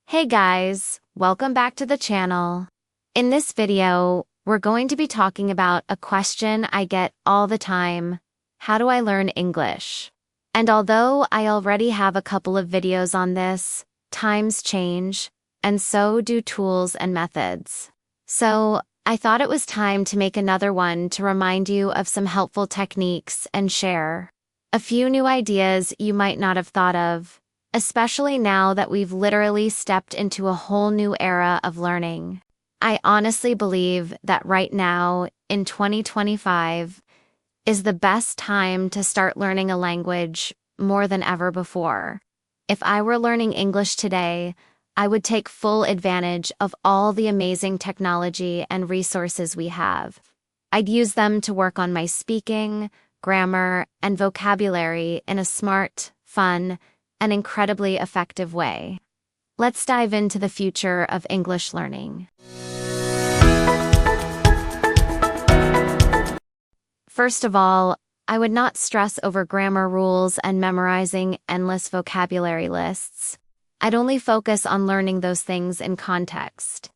Hey guys, welcome back to the channel. In this video, we're going to be talking about a question I get all the time. How do I learn English? And although I already have a couple of videos on this, times change, and so do tools and methods. So, I thought it was time to make another one to remind you of some helpful techniques and share a few new ideas you might not have thought of, especially now that we've literally stepped into a whole new era of learning. I honestly believe that right now, in 2025, is the best time to start learning a language more than ever before. If I were learning English today, I would take full advantage of all the amazing technology and resources we have. I'd use them to work on my speaking, grammar, and vocabulary in a smart, fun, and incredibly effective way. Let's dive into the future of English learning. First of all, I would not stress over grammar rules and memorizing endless vocabulary lists. I'd only focus on learning those things in context,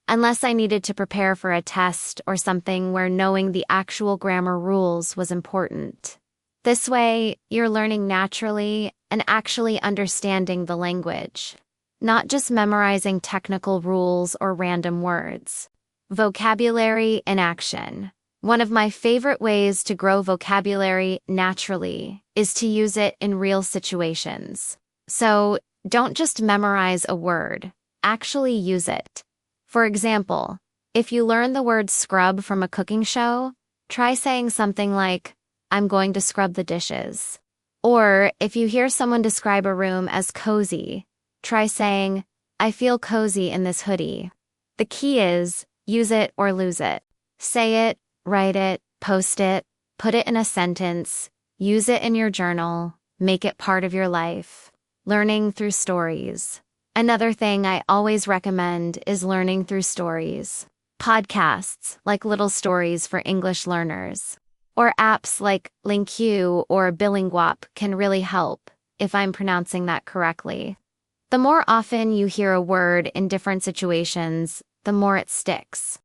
unless I needed to prepare for a test or something where knowing the actual grammar rules was important. This way, you're learning naturally and actually understanding the language, not just memorizing technical rules or random words. Vocabulary in action. One of my favorite ways to grow vocabulary naturally is to use it in real situations. So, don't just memorize a word, actually use it. For example, if you learn the word scrub from a cooking show, try saying something like, "I'm going to scrub the dishes." Or if you hear someone describe a room as cozy, try saying, "I feel cozy in this hoodie." The key is, use it or lose it. Say it, write it, post it, put it in a sentence, use it in your journal, make it part of your life. Learning through stories. Another thing I always recommend is learning through stories. Podcasts like Little Stories for English Learners, or apps like LingQ or Bilinguap can really help, if I'm pronouncing that correctly. The more often you hear a word in different situations, the more it sticks.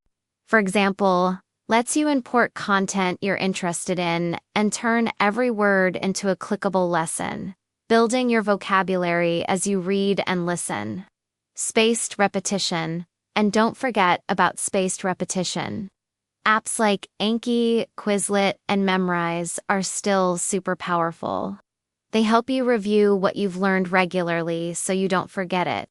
For example, lets you import content you're interested in and turn every word into a clickable lesson, building your vocabulary as you read and listen. Spaced repetition, and don't forget about spaced repetition. Apps like Anki, Quizlet, and Memrise are still super powerful. They help you review what you've learned regularly so you don't forget it.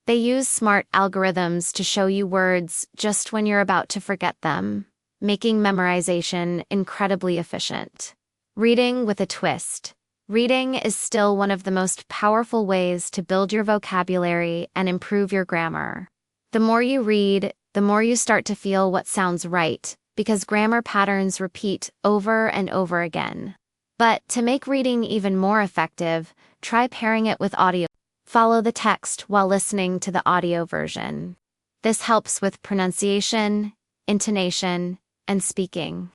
They use smart algorithms to show you words just when you're about to forget them, making memorization incredibly efficient. Reading with a twist. Reading is still one of the most powerful ways to build your vocabulary and improve your grammar. The more you read, the more you start to feel what sounds right, because grammar patterns repeat over and over again. But to make reading even more effective, try pairing it with audio. Follow the text while listening to the audio version. This helps with pronunciation, intonation, and speaking.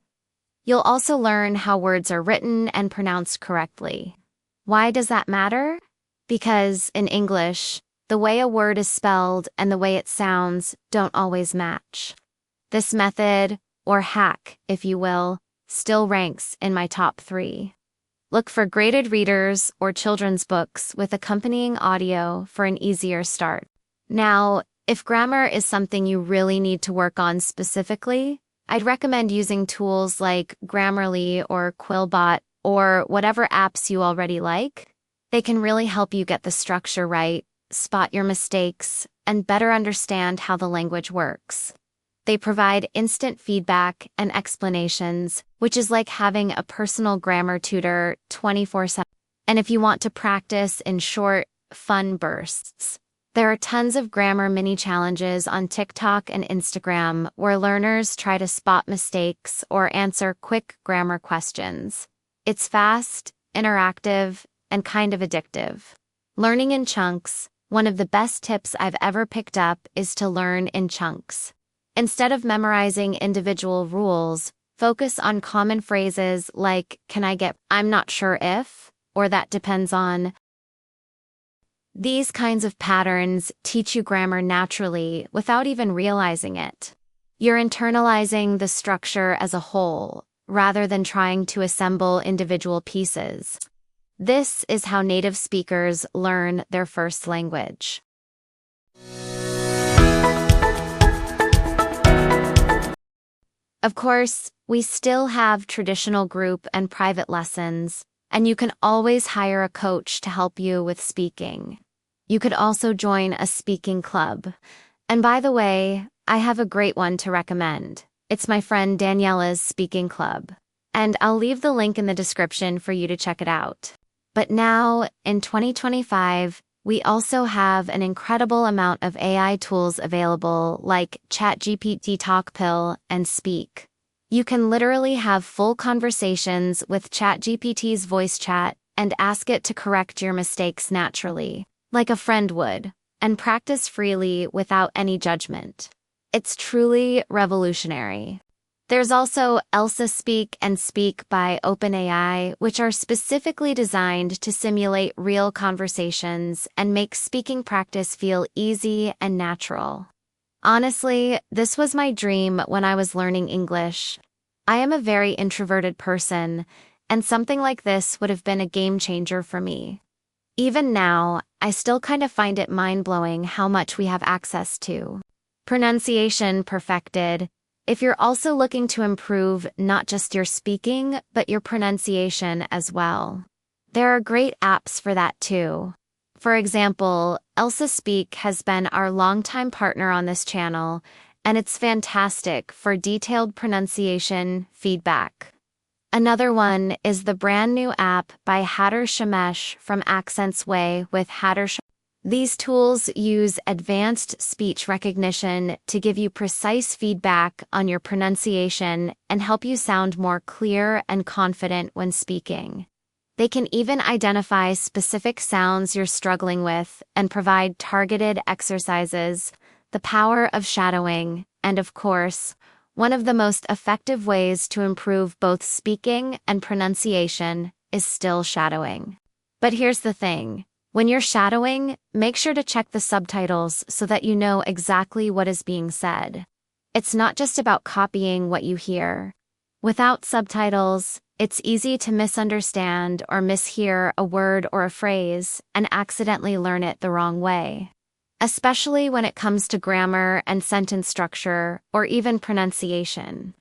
You'll also learn how words are written and pronounced correctly. Why does that matter? Because in English, the way a word is spelled and the way it sounds don't always match. This method, or hack, if you will, still ranks in my top 3. Look for graded readers or children's books with accompanying audio for an easier start. Now, if grammar is something you really need to work on specifically, I'd recommend using tools like Grammarly or Quillbot or whatever apps you already like. They can really help you get the structure right, spot your mistakes, and better understand how the language works. They provide instant feedback and explanations, which is like having a personal grammar tutor 24/7. And if you want to practice in short, fun bursts, there are tons of grammar mini challenges on TikTok and Instagram where learners try to spot mistakes or answer quick grammar questions. It's fast, interactive, and kind of addictive. Learning in chunks. One of the best tips I've ever picked up is to learn in chunks. Instead of memorizing individual rules, focus on common phrases like, "Can I get, I'm not sure if," or "That depends on." These kinds of patterns teach you grammar naturally without even realizing it. You're internalizing the structure as a whole, rather than trying to assemble individual pieces. This is how native speakers learn their first language. Of course, we still have traditional group and private lessons, and you can always hire a coach to help you with speaking. You could also join a speaking club. And by the way, I have a great one to recommend. It's my friend Daniela's speaking club. And I'll leave the link in the description for you to check it out. But now, in 2025, we also have an incredible amount of AI tools available like ChatGPT Talkpill and Speak. You can literally have full conversations with ChatGPT's voice chat and ask it to correct your mistakes naturally, like a friend would, and practice freely without any judgment. It's truly revolutionary. There's also Elsa Speak and Speak by OpenAI, which are specifically designed to simulate real conversations and make speaking practice feel easy and natural. Honestly, this was my dream when I was learning English. I am a very introverted person, and something like this would have been a game changer for me. Even now, I still kind of find it mind-blowing how much we have access to. Pronunciation perfected. If you're also looking to improve not just your speaking, but your pronunciation as well, there are great apps for that too. For example, Elsa Speak has been our longtime partner on this channel, and it's fantastic for detailed pronunciation feedback. Another one is the brand new app by Hatter Shamesh from Accents Way with Hatter Shamesh. These tools use advanced speech recognition to give you precise feedback on your pronunciation and help you sound more clear and confident when speaking. They can even identify specific sounds you're struggling with and provide targeted exercises. The power of shadowing, and of course, one of the most effective ways to improve both speaking and pronunciation is still shadowing. But here's the thing. When you're shadowing, make sure to check the subtitles so that you know exactly what is being said. It's not just about copying what you hear. Without subtitles, it's easy to misunderstand or mishear a word or a phrase and accidentally learn it the wrong way. Especially when it comes to grammar and sentence structure or even pronunciation.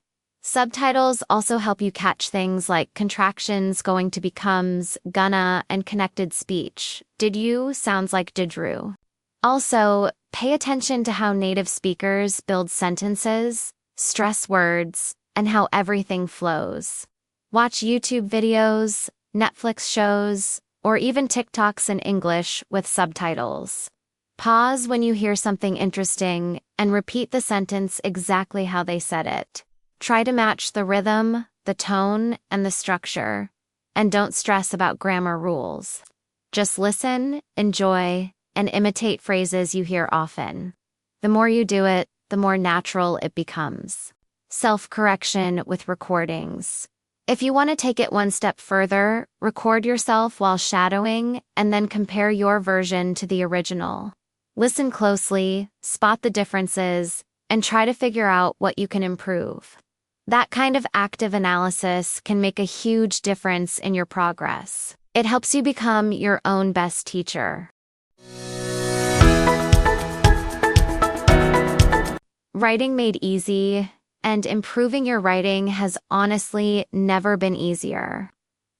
Subtitles also help you catch things like contractions going to becomes, gonna, and connected speech. Did you sounds like didru. Also, pay attention to how native speakers build sentences, stress words, and how everything flows. Watch YouTube videos, Netflix shows, or even TikToks in English with subtitles. Pause when you hear something interesting and repeat the sentence exactly how they said it. Try to match the rhythm, the tone, and the structure. And don't stress about grammar rules. Just listen, enjoy, and imitate phrases you hear often. The more you do it, the more natural it becomes. Self-correction with recordings. If you want to take it one step further, record yourself while shadowing and then compare your version to the original. Listen closely, spot the differences, and try to figure out what you can improve. That kind of active analysis can make a huge difference in your progress. It helps you become your own best teacher. Writing made easy, and improving your writing has honestly never been easier.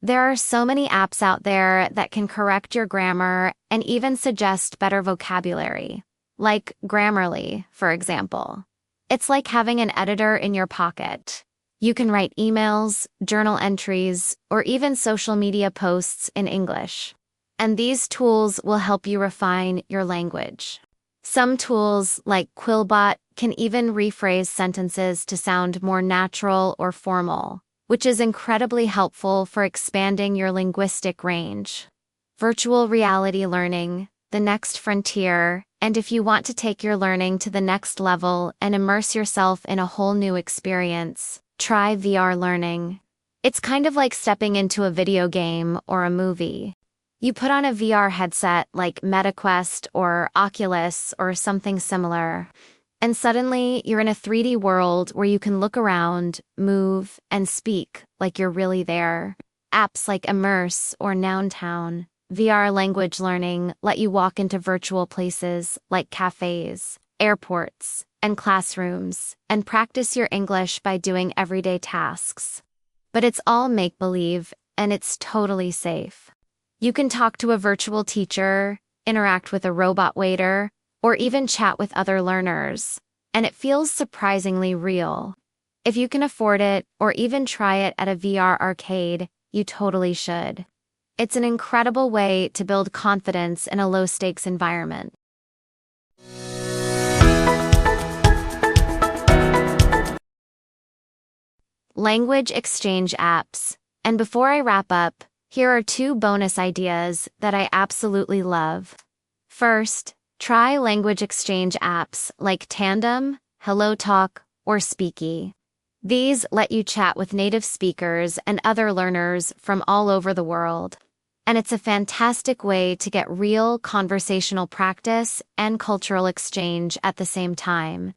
There are so many apps out there that can correct your grammar and even suggest better vocabulary, like Grammarly, for example. It's like having an editor in your pocket. You can write emails, journal entries, or even social media posts in English. And these tools will help you refine your language. Some tools, like Quillbot, can even rephrase sentences to sound more natural or formal, which is incredibly helpful for expanding your linguistic range. Virtual reality learning, the next frontier, and if you want to take your learning to the next level and immerse yourself in a whole new experience, try VR learning. It's kind of like stepping into a video game or a movie. You put on a VR headset like MetaQuest or Oculus or something similar, and suddenly you're in a 3D world where you can look around, move, and speak like you're really there. Apps like Immerse or Nountown, VR language learning, let you walk into virtual places like cafes, airports, and classrooms, and practice your English by doing everyday tasks. But it's all make-believe, and it's totally safe. You can talk to a virtual teacher, interact with a robot waiter, or even chat with other learners, and it feels surprisingly real. If you can afford it, or even try it at a VR arcade, you totally should. It's an incredible way to build confidence in a low-stakes environment. Language exchange apps. And before I wrap up, here are 2 bonus ideas that I absolutely love. First, try language exchange apps like Tandem, HelloTalk, or Speaky. These let you chat with native speakers and other learners from all over the world. And it's a fantastic way to get real conversational practice and cultural exchange at the same time.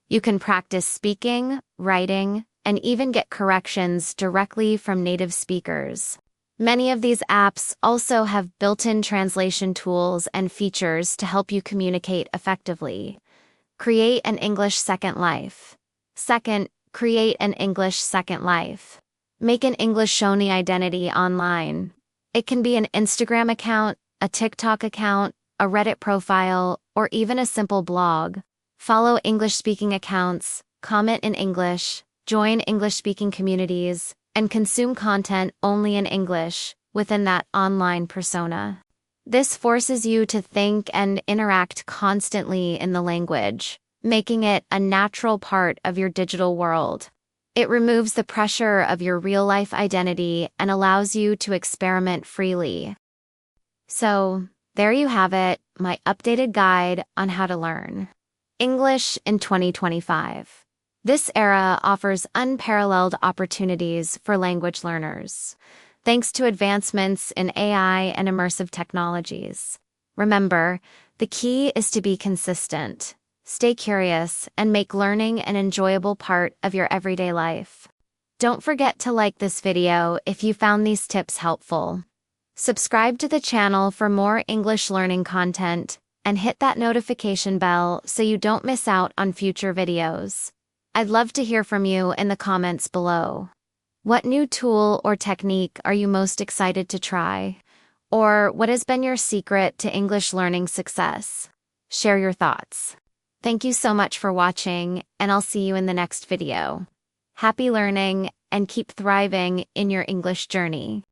You can practice speaking, writing, and even get corrections directly from native speakers. Many of these apps also have built-in translation tools and features to help you communicate effectively. Create an English second life. Second, create an English second life. Make an English-only identity online. It can be an Instagram account, a TikTok account, a Reddit profile, or even a simple blog. Follow English-speaking accounts, comment in English, join English-speaking communities, and consume content only in English within that online persona. This forces you to think and interact constantly in the language, making it a natural part of your digital world. It removes the pressure of your real-life identity and allows you to experiment freely. So, there you have it, my updated guide on how to learn English in 2025. This era offers unparalleled opportunities for language learners, thanks to advancements in AI and immersive technologies. Remember, the key is to be consistent, stay curious, and make learning an enjoyable part of your everyday life. Don't forget to like this video if you found these tips helpful. Subscribe to the channel for more English learning content, and hit that notification bell so you don't miss out on future videos. I'd love to hear from you in the comments below. What new tool or technique are you most excited to try? Or what has been your secret to English learning success? Share your thoughts. Thank you so much for watching, and I'll see you in the next video. Happy learning, and keep thriving in your English journey.